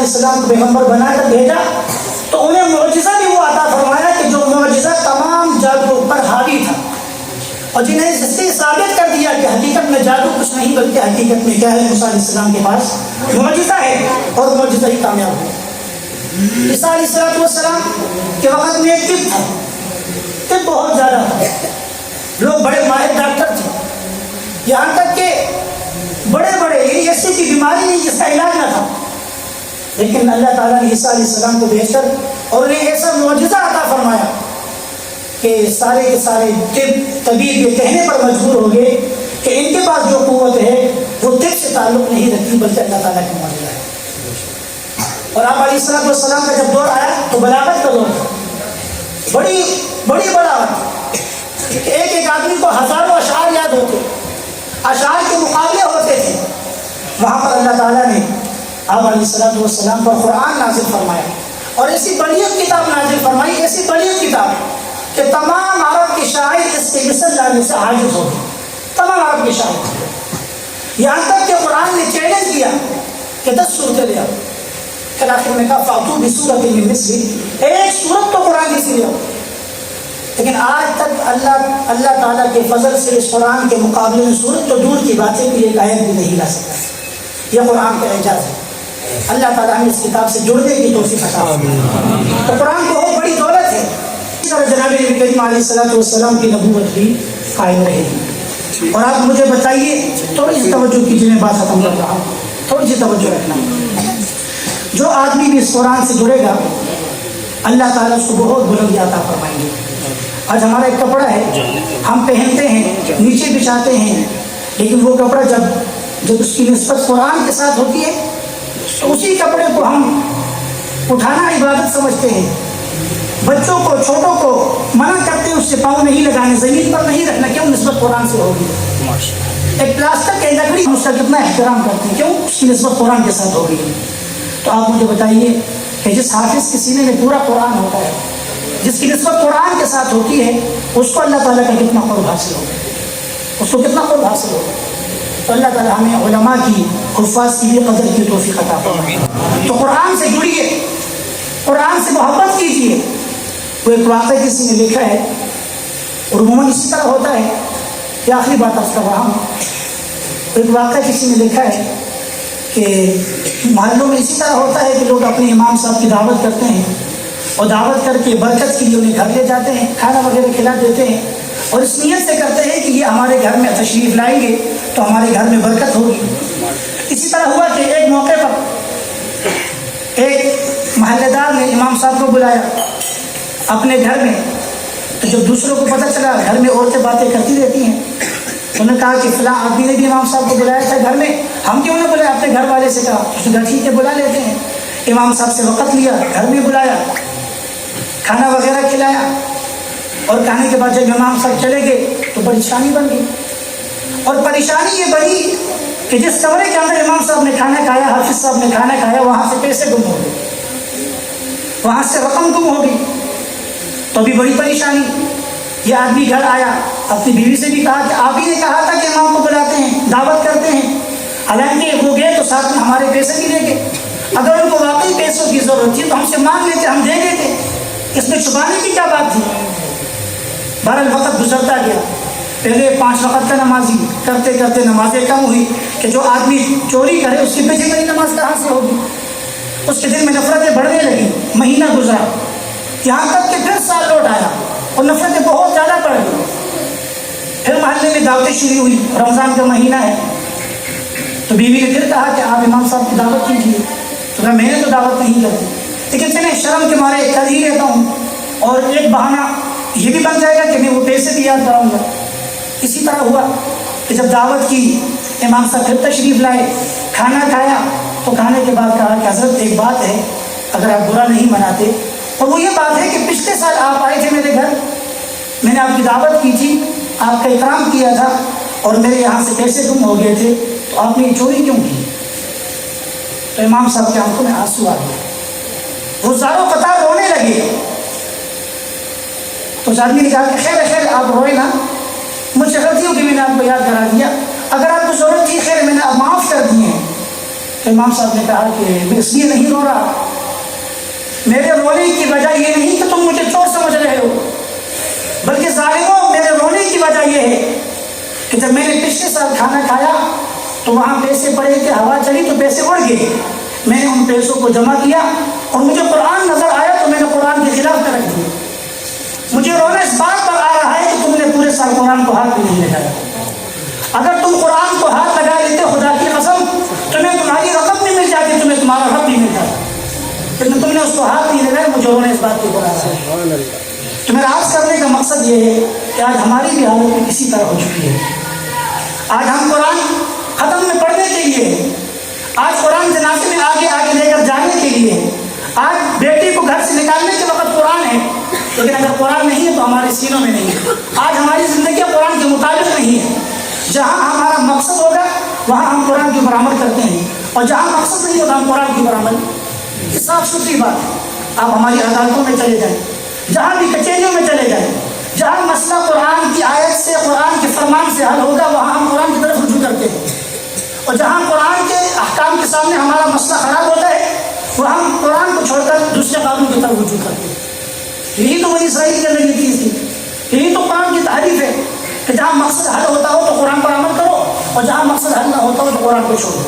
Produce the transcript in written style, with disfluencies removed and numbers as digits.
علیہ السلام کو پیغمبر بنا کر بھیجا تو انہیں معجزہ بھی وہ عطا فرمایا کہ جو معجزہ تمام جادو پر حاوی تھا، اور جنہیں اس سے ثابت کر دیا کہ حقیقت میں جادو کچھ نہیں بلکہ حقیقت میں کیا ہے، موسیٰ علیہ السلام کے پاس معجزہ ہے اور معجزہ ہی کامیاب ہوا۔ عیسیٰ علیہ السلام کے وقت میں ایک طب تھا، طب بہت زیادہ تھا، لوگ بڑے ماہر ڈاکٹر تھے، یہاں تک کہ بڑے بڑے ایسی کی بیماری نہیں جس کا علاج نہ تھا، لیکن اللہ تعالیٰ نے عیسیٰ علیہ السلام کو بھیج کر اور انہیں ایسا معجزہ عطا فرمایا کہ سارے کے سارے طبیب یہ کہنے پر مجبور ہو گئے کہ ان کے پاس جو قوت ہے وہ طب سے تعلق نہیں رکھتی بلکہ اللہ تعالیٰ کا معجزہ ہے۔ اور آپ علیہ السلام کا جب دور آیا تو بلاغت کا دور تھا، بڑی بڑی بلاغت، ایک ایک آدمی کو ہزاروں اشعار یاد ہوتے، اشعار کے مقابلے ہوتے تھے۔ وہاں پر اللہ تعالیٰ نے آپ علیہ السلام پر قرآن نازل فرمایا اور ایسی بڑیت کتاب نازل فرمائی، ایسی بڑیت کتاب کہ تمام عرب کے شاعر اس کے مثل لانے سے عاجز ہو گئے، تمام عرب کے شاعر، یہاں تک کہ قرآن نے چیلنج کیا کہ 10 صورتیں لے آؤ، پھر آخر میں کہا فاتو بسورۃ من مثلہ، ایک صورت تو قرآن کی سی لے آؤ۔ لیکن آج تک اللہ تعالیٰ کے فضل سے اس قرآن کے مقابلے میں صورت تو دور کی باتیں کہ ایک آیت بھی نہیں لا سکتا، یہ قرآن کا اعجاز ہے۔ اللہ تعالیٰ ہمیں اس کتاب سے جڑنے کی توفیق عطا فرمائے۔ تو قرآن بہت بڑی دولت ہے، اس طرح جناب نبی کریم علیہ السلام کی نبوت بھی قائم رہے گی۔ اور آپ مجھے بتائیے، تھوڑی سی توجہ کیجیے، میں بات ختم کر رہا ہوں، تھوڑی سی توجہ رکھنا۔ جو آدمی بھی اس قرآن سے جڑے گا اللہ تعالیٰ اس کو بہت بلندی عطا فرمائیں گے۔ آج ہمارا ایک کپڑا ہے، ہم پہنتے ہیں، نیچے بچھاتے ہیں، لیکن وہ کپڑا جب اس کی نسبت قرآن کے ساتھ ہوتی ہے تو اسی کپڑے کو ہم اٹھانا عبادت سمجھتے ہیں۔ بچوں کو، چھوٹوں کو منع کرتے ہیں اس سے پاؤں نہیں لگانے، زمین پر نہیں رکھنا، کیوں؟ نسبت قرآن سے ہوگی۔ ایک پلاسٹک کی لکڑی ہم اس کا کتنا احترام کرتے ہیں، کیوں؟ اس کی نسبت قرآن کے ساتھ ہوگی۔ تو آپ مجھے بتائیے کہ جس حافظ کے سینے میں پورا قرآن ہوتا ہے، جس کی نسبت قرآن کے ساتھ ہوتی ہے، اس کو اللہ تعالیٰ کا کتنا قرب حاصل ہوگا، اس کو کتنا قرب حاصل ہوگا۔ تو اللہ تعالیٰ ہمیں علماء کی، حفاظ کی بھی قدر کی توفیق عطا فرمائے۔ تو قرآن سے جڑیے، قرآن سے محبت کیجیے۔ وہ ایک واقعہ کسی نے لکھا ہے، اور عموماً اسی طرح ہوتا ہے، یہ آخری بات عرض کر رہا ہوں۔ ایک واقعہ کسی نے لکھا ہے کہ محلوں میں اسی طرح ہوتا ہے کہ لوگ اپنے امام صاحب کی دعوت کرتے ہیں اور دعوت کر کے برکت کے لیے انہیں گھر لے جاتے ہیں، کھانا وغیرہ کھلا دیتے ہیں، اور اس نیت سے کرتے ہیں کہ یہ ہمارے گھر میں تشریف لائیں گے تو ہمارے گھر میں برکت ہوگی۔ اسی طرح ہوا کہ ایک موقع پر ایک محلے دار نے امام صاحب کو بلایا اپنے گھر میں، تو جب دوسروں کو پتہ چلا گھر میں عورتیں باتیں کرتی رہتی ہیں، انہوں نے کہا کہ فلاں آدمی نے بھی امام صاحب کو بلایا تھا گھر میں، ہم کیوں نہ بلائے؟ اپنے گھر والے سے کہا، اس نے کہا ٹھیک ہے بلا لیتے ہیں۔ امام صاحب سے وقت لیا، گھر میں بلایا، کھانا وغیرہ کھلایا، اور کھانے کے بعد جب امام صاحب چلے گئے تو پریشانی بن گئی۔ اور پریشانی یہ بنی کہ جس کمرے کے اندر امام صاحب نے کھانا کھایا، حافظ صاحب نے کھانا کھایا، وہاں سے پیسے گم ہو گئے، وہاں سے رقم گم ہو گئی۔ تو ابھی بڑی پریشانی، یہ آدمی گھر آیا، اپنی بیوی سے بھی کہا کہ آپ ہی نے کہا تھا کہ امام کو بلاتے ہیں، دعوت کرتے ہیں، حالانکہ وہ گئے تو ساتھ میں ہمارے پیسے بھی لے گئے، اگر ان کو واقعی پیسوں کی ضرورت تھی تو ہم سے مانگ لیتے، ہم دے دیتے، اس میں چھپانے کی کیا بات تھی؟ بہرحال وقت گزرتا گیا، پہلے 5 وقت کا نمازی کرتے کرتے نمازیں کم ہوئی کہ جو آدمی چوری کرے اس کی پیچھے میری نماز کہاں سے ہوگی؟ اس کے دل میں نفرتیں بڑھنے لگی، مہینہ گزرا، یہاں تک کہ پھر سال لوٹ آیا اور نفرتیں بہت زیادہ بڑھ گئی۔ پھر محلے میں دعوتیں شروع ہوئی، رمضان کا مہینہ ہے، تو بیوی نے پھر کہا کہ آپ امام صاحب کی دعوت کیجیے، تو کہا میں نے تو دعوت نہیں کرتی، لیکن چلیں شرم کے مارے کر ہی لیتا ہوں، اور ایک بہانہ یہ بھی بن جائے گا کہ میں وہ پیسے بھی یاد کراؤں گا۔ اسی طرح ہوا کہ جب دعوت کی، امام صاحب پھر تشریف لائے، کھانا کھایا، تو کھانے کے بعد کہا کہ حضرت ایک بات ہے، اگر آپ برا نہیں مناتے، اور وہ یہ بات ہے کہ پچھلے سال آپ آئے تھے میرے گھر، میں نے آپ کی دعوت کی تھی، آپ کا اکرام کیا تھا، اور میرے یہاں سے پیسے گم ہو گئے تھے، تو آپ نے چوری کیوں کی؟ تو امام صاحب کے آنکھوں میں آنسو آ گئے، وہ زاروں قطار رونے لگے۔ تو اس آدمی نے کہا کہ خیر خیر آپ روئے نا، مجھے غلطی ہو کہ میں نے آپ کو یاد کرا دیا، اگر آپ کو ضرورت تھی خیر میں نے آپ معاف کر دیے ہیں، امام صاحب نے کہا کہ میں اس لیے نہیں رو رہا، میرے رونے کی وجہ یہ نہیں کہ تم مجھے چور سمجھ رہے ہو، بلکہ ظالموں میرے رونے کی وجہ یہ ہے کہ جب میں نے پچھلے سال کھانا کھایا تو وہاں پیسے پڑے کہ ہوا چلی تو پیسے اڑ گئے، میں نے ان پیسوں کو جمع کیا اور مجھے قرآن نظر آیا تو میں نے قرآن کے خلاف میں رکھ دیا۔ مجھے رونا اس بات پر آ رہا ہے کہ تم نے پورے سال قرآن کو ہاتھ بھی نہیں لگایا۔ اگر تم قرآن کو ہاتھ لگا لیتے خدا کی قسم تمہیں تمہاری رقم بھی مل جاتی، تمہیں تمہارا رب بھی مل جاتا، لیکن تم نے اس کو ہاتھ نہیں لگایا۔ مجھے رونا اس بات کی پر آ رہا ہے۔ تو میرا عرض کرنے کا مقصد یہ ہے کہ آج ہماری بھی حالت اسی طرح ہو چکی ہے۔ آج ہم قرآن ختم میں پڑھنے کے لیے، آج قرآن جنازے میں آگے آگے لے کر جانے کے لیے، آج بیٹی کو گھر سے نکالنے کے وقت قرآن ہے، لیکن اگر قرآن نہیں ہے تو ہمارے سینوں میں نہیں ہے۔ آج ہماری زندگی قرآن کے مطابق نہیں ہے۔ جہاں ہمارا مقصد ہوگا وہاں ہم قرآن کی اوپر عمل کرتے ہیں، اور جہاں مقصد نہیں ہوگا ہم قرآن کی اوپر عمل۔ یہ صاف ستھری بات ہے۔ آپ ہماری عدالتوں میں چلے جائیں، جہاں بھی کچہریوں میں چلے جائیں، جہاں مسئلہ قرآن کی آیت سے، قرآن کے فرمان سے حل ہوگا وہاں ہم قرآن کی طرف رجوع کرتے ہیں، اور جہاں قرآن کے احکام کے سامنے ہمارا مسئلہ خراب ہوتا ہے وہاں ہم قرآن کو چھوڑ کر دوسرے قانون کی طرف رجوع کرتے ہیں۔ یہی تو بنی اسرائیل کے اندر یہ چیز تھی، یہی تو قرآن کی تعریف ہے کہ جہاں مقصد حل ہوتا ہو تو قرآن پر عمل کرو، اور جہاں مقصد حل نہ ہوتا ہو تو قرآن کو چھوڑو۔